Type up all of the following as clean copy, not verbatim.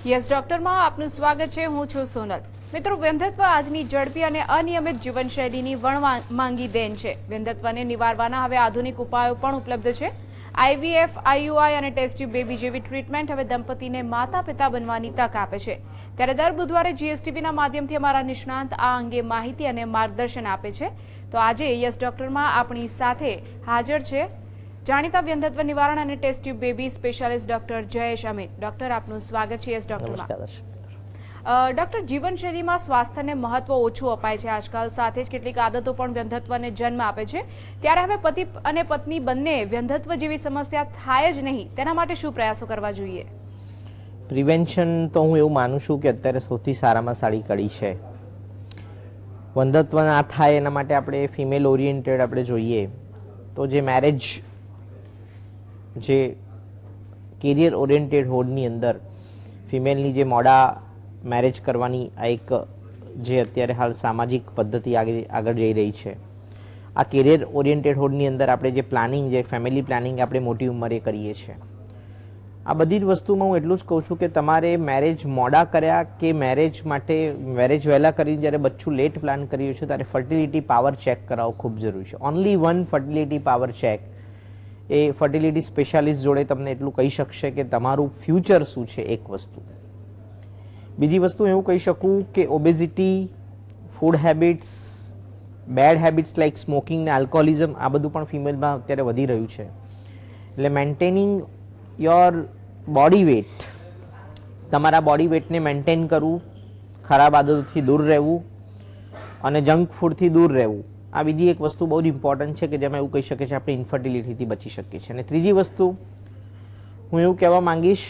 Yes ડોક્ટરમાં આપનું સ્વાગત છે. હું છું સોનલ. મિત્રો, વંધ્યત્વ આજની ઝડપી અને અનિયમિત જીવનશૈલીની વણમાંગી દેન છે. વંધ્યત્વને નિવારવાના હવે આધુનિક ઉપાયો પણ ઉપલબ્ધ છે. IVF, IUI અને ટેસ્ટ ટ્યુબ બેબી જેવી ટ્રીટમેન્ટ હવે દંપતીને માતા પિતા બનવાની તક આપે છે. ત્યારે દર બુધવારે GSTVના માધ્યમથી અમારા નિષ્ણાંત આ અંગે માહિતી અને માર્ગદર્શન આપે છે. તો આજે યસ ડોક્ટરમાં આપણી સાથે હાજર છે જાણીતા વંધ્યત્વ નિવારણ અને test tube baby specialist doctor Jayesh Amin. Doctor, આપનું સ્વાગત છે યસ ડોક્ટરમાં. ડોક્ટર, જીવનશૈલીમાં સ્વાસ્થ્યને મહત્વ ઓછું અપાય છે આજકાલ, સાથે જ કેટલીક આદતો પણ વંધ્યત્વને જન્મ આપે છે. ત્યારે હવે પતિ અને પત્ની બંને વંધ્યત્વ જેવી સમસ્યા થાય જ નહીં, તેના માટે શું પ્રયાસો કરવા જોઈએ? પ્રિવેન્શન તો હું એવું માનું છું કે અત્યારે સૌથી સારામાં સારી કડી છે. વંધ્યત્વ ના થાય એના માટે આપણે ફિમેલ ઓરિએન્ટેડ આપણે જોઈએ તો જે મેરેજ, જે કેરિયર ઓરિએન્ટેડ હોડની અંદર ફિમેલની જે મોડા મેરેજ કરવાની આ એક જે અત્યારે હાલ સામાજિક પદ્ધતિ આગળ જઈ રહી છે, આ કેરિયર ઓરિએન્ટેડ હોડની અંદર આપણે જે પ્લાનિંગ, જે ફેમિલી પ્લાનિંગ આપણે મોટી ઉંમરે કરીએ છીએ, આ બધી જ વસ્તુમાં હું એટલું જ કહું છું કે તમારે મેરેજ મોડા કર્યા કે મેરેજ વહેલા કરીને જ્યારે બચ્ચું લેટ પ્લાન કર્યું છે ત્યારે ફર્ટિલિટી પાવર ચેક કરાવવો ખૂબ જરૂરી છે. Only one fertility power check એ ફર્ટિલિટી સ્પેશિયાલિસ્ટ જોડે તમને એટલું કહી શકશે કે તમારું ફ્યુચર શું છે. એક વસ્તુ. બીજી વસ્તુ એવું કહી શકું કે obesity, food habits, bad habits like smoking ને આલ્કોહોલિઝમ, આ બધું પણ ફિમેલમાં અત્યારે વધી રહ્યું છે. એટલે મેન્ટેનિંગ યોર બોડી વેટ, તમારા બોડી વેટને મેન્ટેન કરવું, ખરાબ આદતોથી દૂર રહેવું અને જંક ફૂડથી દૂર રહેવું, આ બીજી એક વસ્તુ બહુ જ ઇમ્પોર્ટન્ટ છે કે જેમાં એવું કહી શકે છે આપણે ઇન્ફર્ટિલિટીથી બચી શકીએ છીએ. અને ત્રીજી વસ્તુ હું એવું કહેવા માંગીશ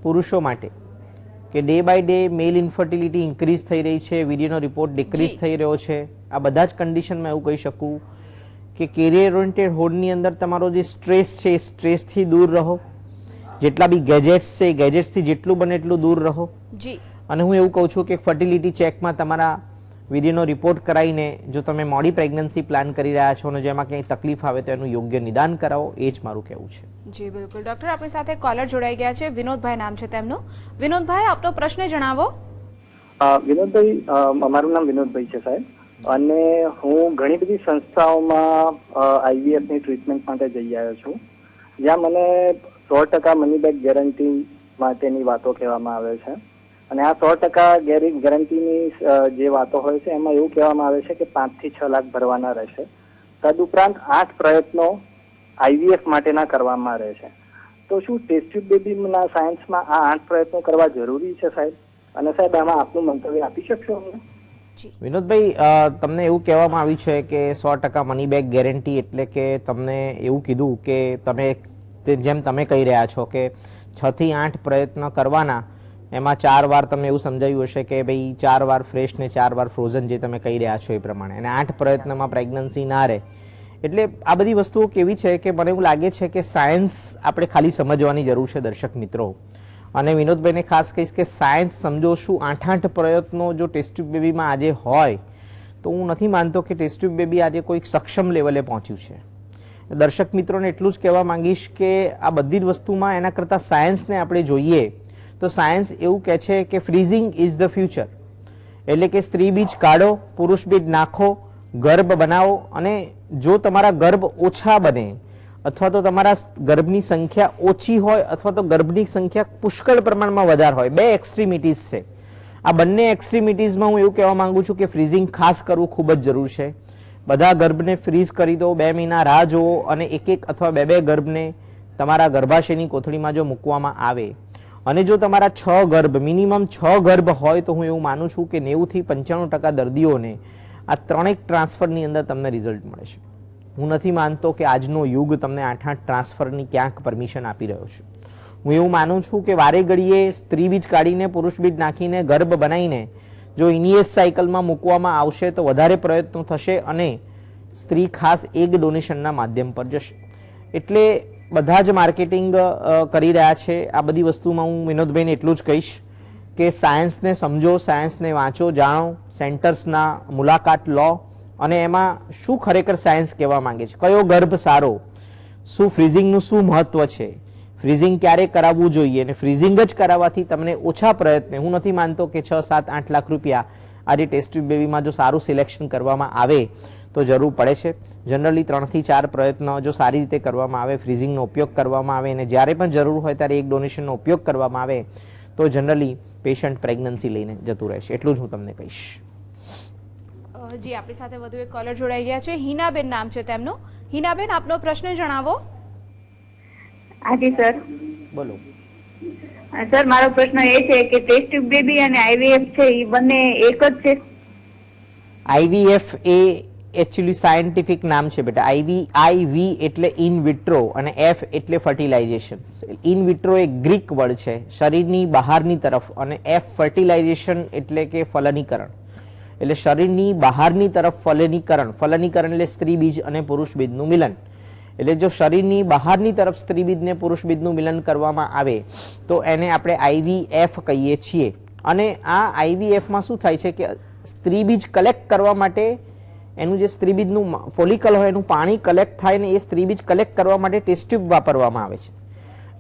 પુરુષો માટે કે day by day male infertility increase થઈ રહી છે, વીર્યનો રિપોર્ટ ડિક્રીઝ થઈ રહ્યો છે. આ બધા જ કન્ડિશનમાં એવું કહી શકું કે કેરિયર ઓરિએન્ટેડ હોડની અંદર તમારો જે સ્ટ્રેસ છે એ સ્ટ્રેસથી દૂર રહો. જેટલા બી ગેજેટ્સ છે એ ગેજેટ્સથી જેટલું બને એટલું દૂર રહો. અને હું એવું કહું છું કે ફર્ટિલિટી ચેકમાં તમારા વીર્યનો રિપોર્ટ કરાવીને જો તમે મોડી પ્રેગ્નન્સી પ્લાન કરી રહ્યા છો અને જેમાં ક્યાંય તકલીફ આવે તો એનું યોગ્ય નિદાન કરાવો, એ જ મારું કહેવું છે. જી બિલકુલ. ડોક્ટર, આપણી સાથે કોલર જોડાઈ ગયા છે. વિનોદભાઈ નામ છે તેમનું. વિનોદભાઈ, આપનો પ્રશ્ન જણાવો. વિનોદભાઈ, અમારું નામ વિનોદભાઈ છે સાહેબ, અને હું ઘણી બધી સંસ્થાઓમાં IVF ની ટ્રીટમેન્ટ માટે જઈ આવ્યો છું, જ્યાં મને 100% મની બેક ગેરંટી માટેની વાતો કહેવામાં આવે છે. અને આ 100% ગેરંટીની જે વાતો હોય છે એમાં એવું કહેવામાં આવે છે કે 5 થી 6 લાખ ભરવાના રહેશે. તદુપરાંત 8 પ્રયત્નો IVF માટેના કરવામાં રહે છે. તો શું ટેસ્ટ ટ્યુબ બેબીના સાયન્સમાં આ 8 પ્રયત્નો કરવા જરૂરી છે સાહેબ? અને સાહેબ આમાં આપનું મંતવ્ય આપી શકશો અમને? વિનોદભાઈ, તમને એવું કહેવામાં આવ્યું છે કે 100% મની બેક ગેરંટી, એટલે કે તમને એવું કીધું કે તમે જેમ તમે કહી રહ્યા છો કે 6 થી 8 પ્રયત્નો કરવાના, એમાં 4 વાર તમને એવું સમજાયું હશે કે ભાઈ 4 વાર ફ્રેશ ને 4 વાર ફ્રોઝન, જે તમે કહી રહ્યા છો એ પ્રમાણે, અને 8 પ્રયત્નમાં પ્રેગ્નન્સી ના રહે. એટલે આ બધી વસ્તુઓ કેવી છે કે મને એવું લાગે છે કે સાયન્સ આપણે ખાલી સમજવાની જરૂર છે દર્શક મિત્રો. અને વિનોદભાઈને ખાસ કહીશ કે સાયન્સ સમજો શું 8 પ્રયત્નો જો ટેસ્ટ ટ્યુબ બેબીમાં આજે હોય તો હું નથી માનતો કે ટેસ્ટ ટ્યુબ બેબી આજે કોઈ સક્ષમ લેવલે પહોંચ્યું છે. દર્શક મિત્રોને એટલું જ કહેવા માંગીશ કે આ બધી જ વસ્તુમાં એના કરતાં સાયન્સને આપણે જોઈએ તો સાયન્સ એવું કહે છે કે ફ્રીઝિંગ ઇઝ ધ ફ્યુચર. એટલે કે સ્ત્રી બીજ કાઢો, પુરુષ બીજ નાખો, ગર્ભ બનાવો, અને જો તમારા ગર્ભ ઓછા બને અથવા તો તમારા ગર્ભની સંખ્યા ઓછી હોય અથવા તો ગર્ભની સંખ્યા પુષ્કળ પ્રમાણમાં વધારે હોય, બે એક્સ્ટ્રીમિટીઝ છે. આ બંને એક્સ્ટ્રીમિટીઝમાં હું એવું કહેવા માંગુ છું કે ફ્રીઝિંગ ખાસ કરવું ખૂબ જ જરૂર છે. બધા ગર્ભને ફ્રીઝ કરી દો, 2 મહિના રાહ જુઓ, અને એક અથવા બે ગર્ભને તમારા ગર્ભાશયની કોથળીમાં જો મૂકવામાં આવે, અને જો તમારા 6 ગર્ભ, મિનિમમ 6 ગર્ભ હોય તો હું એવું માનું છું કે 90 થી 95% દર્દીઓને આ 3 ટ્રાન્સફરની અંદર તમને રિઝલ્ટ મળે છે. હું નથી માનતો કે આજનો યુગ તમને 8 ટ્રાન્સફરની ક્યાંક પરમિશન આપી રહ્યો છે. હું એવું માનું છું કે વારે ઘડીએ સ્ત્રી બીજ કાઢીને પુરુષ બીજ નાખીને ગર્ભ બનાવીને જો ઇનિયસ સાયકલમાં મૂકવામાં આવશે તો વધારે પ્રયત્નો થશે અને સ્ત્રી ખાસ એગ ડોનેશનના માધ્યમ પર જશે. એટલે બધા જ માર્કેટિંગ કરી રહ્યા છે. આ બધી વસ્તુમાં હું વિનોદભાઈને એટલું જ કહીશ કે સાયન્સને સમજો, સાયન્સને વાંચો, જાણો, સેન્ટર્સના મુલાકાત લો, અને એમાં શું ખરેખર સાયન્સ કહેવા માંગે છે, કયો ગર્ભ સારો, શું ફ્રીઝિંગનું શું મહત્વ છે, ફ્રીઝિંગ ક્યારે કરાવવું જોઈએ અને ફ્રીઝિંગ જ કરાવવાથી તમને ઓછા પ્રયત્ને, હું નથી માનતો કે 6, 7, 8 લાખ રૂપિયા આજે ટેસ્ટ ટ્યુબ બેબીમાં જો સારું સિલેક્શન કરવામાં આવે તો જરૂર પડે છે. જનરલી 3 થી 4 પ્રયત્નો જો સારી રીતે કરવામાં આવે, ફ્રીઝિંગનો ઉપયોગ કરવામાં આવે અને જ્યારે પણ જરૂર હોય ત્યારે એક ડોનેશનનો ઉપયોગ કરવામાં આવે તો જનરલી પેશન્ટ પ્રેગ્નન્સી લઈને જતું રહેશે. એટલું જ હું તમને કહીશ. જી, આપણી સાથે વધુ એક કોલર જોડાઈ ગયા છે. હિનાબેન નામ છે તેમનું. હિનાબેન, આપનો પ્રશ્ન જણાવો. હાજી સર. બોલો. સર, મારો પ્રશ્ન એ છે કે ટેસ્ટ ટ્યુબ બેબી અને આઈવીએફ છે એ બંને એક જ છે? આઈવીએફ એ એકચ્યુઅલી સાયન્ટિફિક નામ છે બેટા. આઈવી એટલે ઇન વિટ્રો અને એફ એટલે fertilisation. In vitro A Greek word છે, શરીરની બહારની તરફ, અને એફ ફર્ટિલાઇઝેશન એટલે કે ફલનીકરણ. એટલે શરીરની બહારની તરફ ફલનીકરણ. ફલનીકરણ એટલે સ્ત્રી બીજ અને પુરુષ બીજનું મિલન. એટલે જો શરીરની બહારની તરફ સ્ત્રી બીજ ને પુરુષ બીજનું મિલન કરવામાં આવે તો એને આપણે આઈવીએફ કહીએ છીએ. અને આ આઈવીએફમાં શું થાય છે કે સ્ત્રી બીજ કલેક્ટ કરવા માટે એનું જે સ્ત્રી બીજનું ફોલિકલ હોય એનું પાણી કલેક્ટ થાય ને એ સ્ત્રી બીજ કલેક્ટ કરવા માટે ટેસ્ટ ટ્યુબ વાપરવામાં આવે છે.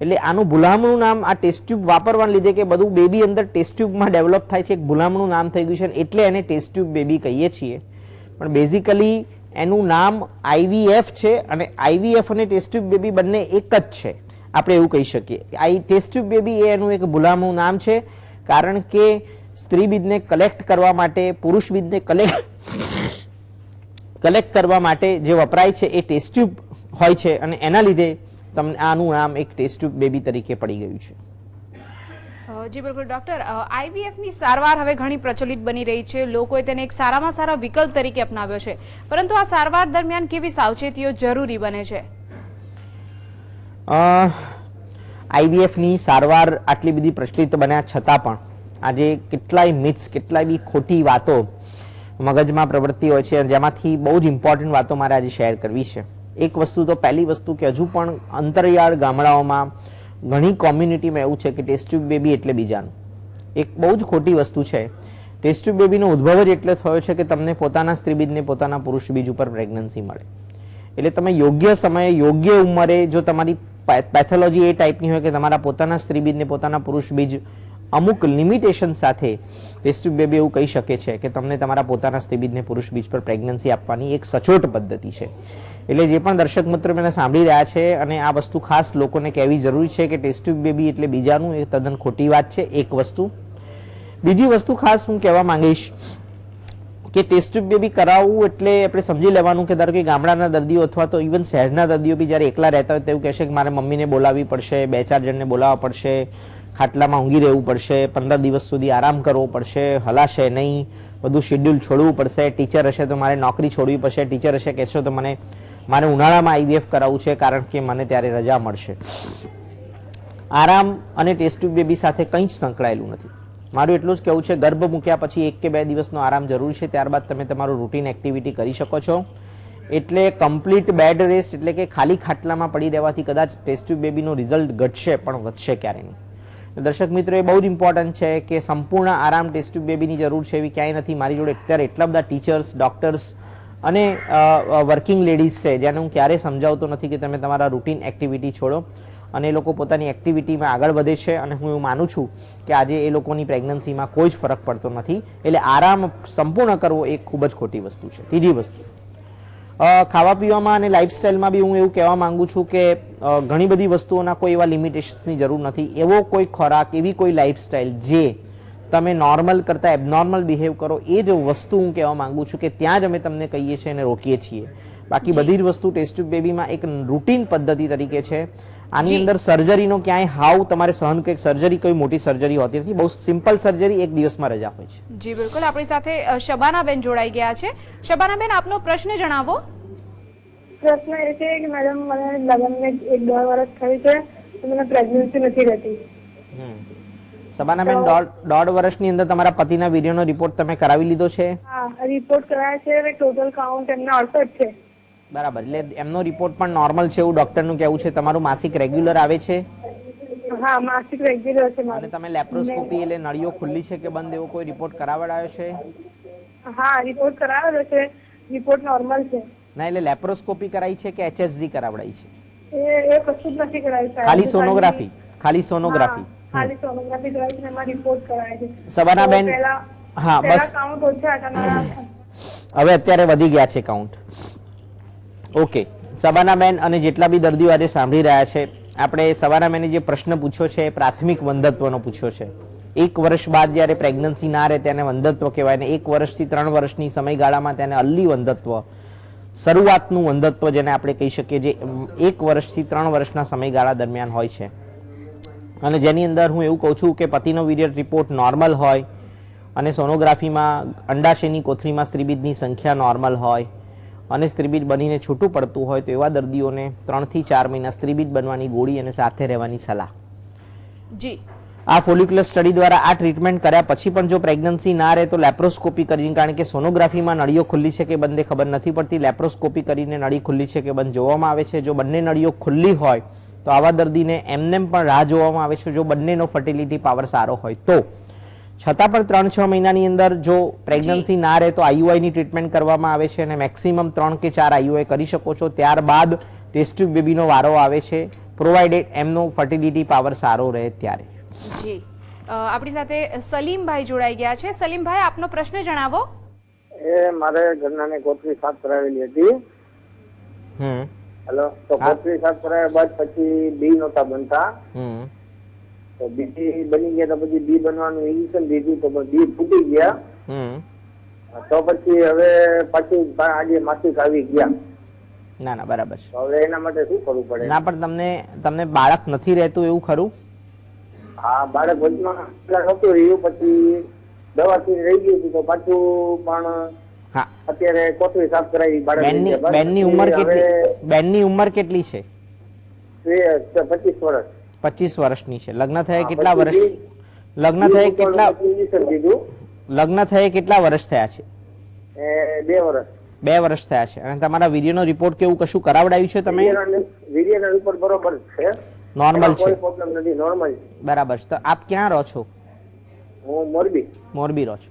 એટલે આનું ભૂલામણું નામ આ ટેસ્ટ ટ્યુબ વાપરવાને લીધે કે બધું બેબી અંદર ટેસ્ટ ટ્યુબમાં ડેવલપ થાય છે, એક ભૂલામણું નામ થઈ ગયું છે એટલે એને ટેસ્ટ ટ્યુબ બેબી કહીએ છીએ. પણ બેઝિકલી એનું નામ આઈવીએફ છે અને આઈવીએફ અને ટેસ્ટ ટ્યુબ બેબી બંને એક જ છે, આપણે એવું કહી શકીએ. ટેસ્ટ ટ્યુબ બેબી એ એનું એક ભૂલામણું નામ છે કારણ કે સ્ત્રી બીજને કલેક્ટ કરવા માટે, પુરુષ બીજને કલેક્ટ કરવા માટે જે વપરાય છે એ ટેસ્ટ ટ્યુબ હોય છે અને એના લીધે તમને આનું નામ એક ટેસ્ટ ટ્યુબ બેબી તરીકે પડી ગયું છે. જી બિલકુલ ડોક્ટર, આઈવીએફની સારવાર હવે ઘણી પ્રચલિત બની રહી છે. લોકોએ તેને એક સારામાં સારા વિકલ્પ તરીકે અપનાવ્યો છે, પરંતુ આ સારવાર દરમિયાન કેવી સાવચેતીઓ જરૂરી બને છે? આઈવીએફની સારવાર આટલી બધી પ્રચલિત બન્યા છતાં પણ આજે કેટલાય મિથ્સ, કેટલાય બી ખોટી વાતો મગજમાં પ્રવૃત્તિ હોય છે, જેમાંથી બહુ જ ઇમ્પોર્ટન્ટ વાતો મારે આજે શેર કરવી છે. એક વસ્તુ તો પહેલી વસ્તુ કે હજુ પણ અંતરિયાળ ગામડાઓમાં ઘણી કોમ્યુનિટીમાં એવું છે કે ટેસ્ટ ટ્યુબ બેબી એટલે બીજાનું. એક બહુ જ ખોટી વસ્તુ છે. ટેસ્ટ ટ્યુબ બેબીનો ઉદ્ભવ જ એટલે થયો છે કે તમને પોતાના સ્ત્રી બીજને પોતાના પુરુષ બીજ ઉપર પ્રેગ્નન્સી મળે. એટલે તમે યોગ્ય સમયે, યોગ્ય ઉંમરે, જો તમારી પેથોલોજી એ ટાઈપની હોય કે તમારા પોતાના સ્ત્રી બીજને પોતાના પુરુષ બીજ અમુક લિમિટેશન સાથે ટેસ્ટ ટ્યુબ બેબી એવું કહી શકે છે કે તમને તમારા પોતાના સ્ત્રી બીજને પુરુષ બીજ પર પ્રેગ્નન્સી આપવાની એક સચોટ પદ્ધતિ છે. એટલે જે પણ દર્શક મિત્રો મને સાંભળી રહ્યા છે અને આ વસ્તુ ખાસ લોકોને કહેવી જરૂરી છે કે ટેસ્ટ ટ્યુબ બેબી એટલે બીજાનું, એ તદ્દન ખોટી વાત છે. એક વસ્તુ. બીજી વસ્તુ ખાસ હું કહેવા માંગીશ કે ટેસ્ટ ટ્યુબ બેબી કરાવવું એટલે આપણે સમજી લેવાનું કે ધારો કે ગામડાના દર્દીઓ અથવા તો ઇવન શહેરના દર્દીઓ બી જ્યારે એકલા રહેતા હોય તો એવું કહેશે કે મારે મમ્મીને બોલાવવી પડશે, 2-4 જણને બોલાવવા પડશે, ખાટલામાં ઊંઘી રહેવું પડશે, 15 દિવસ સુધી આરામ કરવો પડશે, હલાશે નહીં, બધું શેડ્યુલ છોડવું પડશે, ટીચર હશે તો મારે નોકરી છોડવી પડશે, ટીચર હશે કહેશો તો મારે ઉનાળામાં આઈવીએફ કરાવવું છે કારણ કે મને ત્યારે રજા મળશે. આરામ અને ટેસ્ટ ટ્યુબ બેબી સાથે કંઈ જ સંકળાયેલું નથી. મારું એટલું જ કહેવું છે, ગર્ભ મૂક્યા પછી 1 કે 2 દિવસનો આરામ જરૂરી છે, ત્યારબાદ તમે તમારું રૂટીન એક્ટિવિટી કરી શકો છો. એટલે કમ્પ્લીટ બેડ રેસ્ટ એટલે કે ખાલી ખાટલામાં પડી રહેવાથી કદાચ ટેસ્ટ ટ્યુબ બેબીનો રિઝલ્ટ ઘટશે પણ વધશે ક્યારે નહીં. દર્શક મિત્રો, એ બહુ જ ઇમ્પોર્ટન્ટ છે કે સંપૂર્ણ આરામ ટેસ્ટ ટ્યુબ બેબીની જરૂર છે એવી ક્યાંય નથી. મારી જોડે અત્યારે એટલા બધા ટીચર્સ, ડોક્ટર્સ અને વર્કિંગ લેડીઝ છે જેને હું ક્યારેય સમજાવતો નથી કે તમે તમારા રૂટીન એક્ટિવિટી છોડો, અને એ લોકો પોતાની એક્ટિવિટીમાં આગળ વધે છે અને હું એવું માનું છું કે આજે એ લોકોની પ્રેગ્નન્સીમાં કોઈ જ ફરક પડતો નથી. એટલે આરામ સંપૂર્ણ કરવો એ ખૂબ જ ખોટી વસ્તુ છે. ત્રીજી વસ્તુ, ખાવા પીવામાં અને લાઇફસ્ટાઇલમાં બી હું એવું કહેવા માંગુ છું કે ઘણી બધી વસ્તુઓના કોઈ એવા લિમિટેશન્સની જરૂર નથી. એવો કોઈ ખોરાક, એવી કોઈ લાઇફસ્ટાઇલ જે તમે નોર્મલ કરતાં એબનોર્મલ બિહેવ કરો, એ જ વસ્તુ હું કહેવા માંગુ છું કે ત્યાં જ અમે તમને કહીએ છીએ અને રોકીએ છીએ. બાકી બધી જ વસ્તુ ટેસ્ટ ટ્યુબ બેબીમાં એક રૂટીન પદ્ધતિ તરીકે છે. આની અંદર સર્જરીનો ક્યાંય હાવ તમારે સહન કે સર્જરી કોઈ મોટી સર્જરી હોતી નથી. બહુ સિમ્પલ સર્જરી, 1 દિવસમાં રજા હોય છે. જી બિલકુલ, આપણી સાથે શબાનાબેન જોડાઈ ગયા છે. શબાનાબેન, આપનો પ્રશ્ન જણાવો. પ્રશ્ન એ છે કે મેડમ, મને લગ્નને 1-2 વર્ષ થયું છે તો મને પ્રેગ્નન્સી નથી રહેતી. શબાનાબેન, 1.5 વર્ષની અંદર તમારા પતિના વીર્યનો રિપોર્ટ તમે કરાવી લીધો છે? હા, રિપોર્ટ કરાયા છે અને ટોટલ કાઉન્ટ એમના 68 છે. બરાબર. એટલે એમનો રિપોર્ટ પણ નોર્મલ છે એવું ડોક્ટરનું કહેવું છે. તમારું માસિક રેગ્યુલર આવે છે? હા, માસિક રેગ્યુલર છે મારું. અને તમે લેપ્રોસ્કોપી એટલે નળીઓ ખુલ્લી છે કે બંધ એવો કોઈ રિપોર્ટ કરાવડાયો છે? હા, રિપોર્ટ કરાવેલો છે. રિપોર્ટ નોર્મલ છે. ના, એટલે લેપ્રોસ્કોપી કરાઈ છે કે HSG કરાવડાઈ છે? એ કશું જ નથી કરાયું સાહેબ. ખાલી સોનોગ્રાફી? ખાલી સોનોગ્રાફી. હા, ખાલી સોનોગ્રાફી કરાવી છે, એમાં રિપોર્ટ કરાયા છે. સબાનાબેન, તો હા, પહેલા બસ કાઉન્ટ ઓછા હતા મારા. હવે અત્યારે વધી ગયા છે કાઉન્ટ. ઓકે સબાનાબેન અને જેટલા બી દર્દીઓ આજે સાંભળી રહ્યા છે, આપણે સબાનાબેને જે પ્રશ્ન પૂછ્યો છે એ પ્રાથમિક વંધત્વનો પૂછ્યો છે. 1 વર્ષ બાદ જ્યારે પ્રેગ્નન્સી ના રહે તેને વંધત્વ કહેવાય ને 1 વર્ષથી 3 વર્ષની સમયગાળામાં તેને અલ્લી વંધત્વ, શરૂઆતનું વંધત્વ જેને આપણે કહી શકીએ, જે 1 વર્ષથી 3 વર્ષના સમયગાળા દરમિયાન હોય છે. અને જેની અંદર હું એવું કહું છું કે પતિનો વીર્ય રિપોર્ટ નોર્મલ હોય અને સોનોગ્રાફીમાં અંડાશયની કોથળીમાં સ્ત્રીબીજની સંખ્યા નોર્મલ હોય અને સ્ત્રીબીજ બનીને છૂટું પડતું હોય તો એવા દર્દીઓને 3 થી 4 મહિના સ્ત્રીબીજ બનવાની ગોળી અને સાથે રહેવાની સલાહ. જી, આ ફોલિક્યુલર સ્ટડી દ્વારા આ ટ્રીટમેન્ટ કર્યા પછી પણ જો પ્રેગ્નન્સી ના રહે તો લેપ્રોસ્કોપી કરીને, કારણ કે સોનોગ્રાફીમાં નળીઓ ખુલ્લી છે કે બંધ ખબર નથી પડતી, લેપ્રોસ્કોપી કરીને નળી ખુલ્લી છે કે બંધ જોવામાં આવે છે. જો બંને નળીઓ ખુલ્લી હોય તો આવા દર્દીને એમનેમ પણ રાહ જોવામાં આવે છે જો બંનેનો ફર્ટિલિટી પાવર સારો હોય તો. છતાં પણ 3-6 મહિનાની અંદર જો પ્રેગ્નન્સી ના રહે તો આઈયુઆઈની ટ્રીટમેન્ટ કરવામાં આવે છે અને મેક્સિમમ 3 કે 4 આઈયુઆઈ કરી શકો છો. ત્યારબાદ ટેસ્ટ ટ્યુબ બેબીનો વારો આવે છે, પ્રોવાઇડેડ એમનો ફર્ટિલિટી પાવર સારો રહે ત્યારે. જી, આપણી સાથે સલીમભાઈ જોડાઈ ગયા છે. સલીમભાઈ, આપનો પ્રશ્ન જણાવો. એ મારે ઘરનાને કોથળી સાફ કરાવેલી હતી. હેલો, તો કોથળી સાફ કરાવ્યા બાદ પછી બી નહોતા બનતા, તો બી બની ગયા તો પછી બી બનવાનું ઇન્જેક્શન દીધું તો બી ફૂટી ગયા. તો પછી હવે પાછું આજે માસિક આવી ગયા. ના ના, બરાબર છે. તો હવે એના માટે શું કરવું પડે? ના, પણ તમને બાળક નથી રહેતું એવું ખરું? હા, બાળક વચમાં નહોતું રહ્યું, પછી દવાથી રહી ગયું હતું તો પાછું પણ હા, અત્યારે કોથળી સાફ કરાવી. બેનની ઉંમર કેટલી? બેનની ઉંમર કેટલી છે? 25 વર્ષ. 25 વર્ષની છે. લગ્ન થયે કેટલા વર્ષ? લગ્ન થયે કેટલા વર્ષ થયા છે? 2 વર્ષ. 2 વર્ષ થયા છે. અને તમારા વીર્યનો રિપોર્ટ કેવું કશું કરાવડાવ્યું છે તમે? વીર્યનો રિપોર્ટ બરોબર છે, નોર્મલ છે, કોઈ પ્રોબ્લેમ નથી, નોર્મલ છે. બરાબર છે. તો આપ ક્યાં રહો છો? હું મોરબી. મોરબી રહો છો.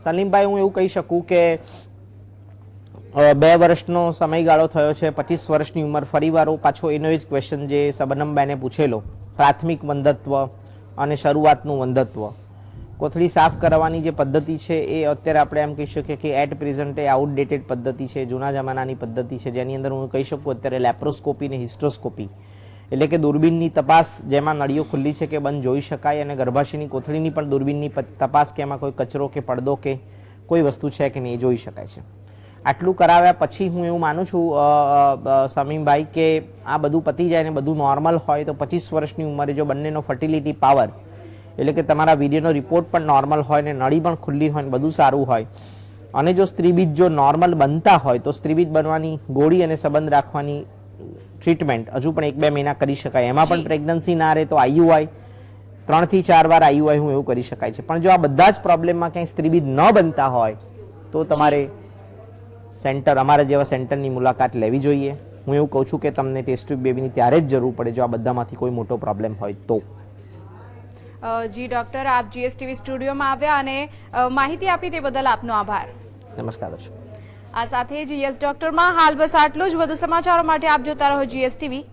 સલીમભાઈ, હું એવું કહી શકું કે 2 વર્ષનો સમયગાળો થયો છે, 25 વર્ષની ઉંમર. ફરીવાર પાછો એનો જ ક્વેશ્ચન જે સબનમબેને પૂછેલો, પ્રાથમિક વંધત્વ અને શરૂઆતનું વંધત્વ. કોથળી સાફ કરવાની જે પદ્ધતિ છે એ અત્યારે આપણે એમ કહી શકીએ કે એટ પ્રેઝન્ટ એ આઉટડેટેડ પદ્ધતિ છે, જૂના જમાનાની પદ્ધતિ છે, જેની અંદર હું કહી શકું અત્યારે લેપ્રોસ્કોપી અને હિસ્ટ્રોસ્કોપી એટલે કે દૂરબીનની તપાસ, જેમાં નળીઓ ખુલ્લી છે કે બંધ જોઈ શકાય, અને ગર્ભાશયની કોથળીની પણ દૂરબીનની તપાસ કે એમાં કોઈ કચરો કે પડદો કે કોઈ વસ્તુ છે કે નહીં એ જોઈ શકાય છે. આટલું કરાવ્યા પછી હું એવું માનું છું સમીમભાઈ કે આ બધું પતી જાય ને બધું નોર્મલ હોય તો 25 વર્ષની ઉંમરે જો બંનેનો ફર્ટિલિટી પાવર એટલે કે તમારા વીર્યનો રિપોર્ટ પણ નોર્મલ હોય ને નળી પણ ખુલ્લી હોય ને બધું સારું હોય અને જો સ્ત્રીબીજ જો નોર્મલ બનતા હોય તો સ્ત્રીબીજ બનવાની ગોળી અને સંબંધ રાખવાની ટ્રીટમેન્ટ હજુ પણ 1-2 મહિના કરી શકાય. એમાં પણ પ્રેગ્નન્સી ના રહે તો આઈયુઆઈ 3 થી 4 વાર આઈયુઆઈ હું એવું કરી શકાય છે. પણ જો આ બધા જ પ્રોબ્લેમમાં ક્યાંય સ્ત્રીબીજ ન બનતા હોય તો તમારે સેન્ટર, અમારા જેવા સેન્ટરની મુલાકાત લેવી જોઈએ. હું એવું કહું છું કે તમને ટેસ્ટ ટ્યુબ બેબીની ત્યારે જ જરૂર પડે જો આ બધામાંથી કોઈ મોટો પ્રોબ્લેમ હોય તો. જી ડોક્ટર, આપ જીએસટીવી સ્ટુડિયોમાં આવ્યા અને માહિતી આપી તે બદલ આપનો આભાર. નમસ્કાર દર્શક. આ સાથે જ યસ ડોક્ટરમાં હાલ બસ આટલું જ. વધુ સમાચારો માટે આપ જોતા રહો જીએસટીવી.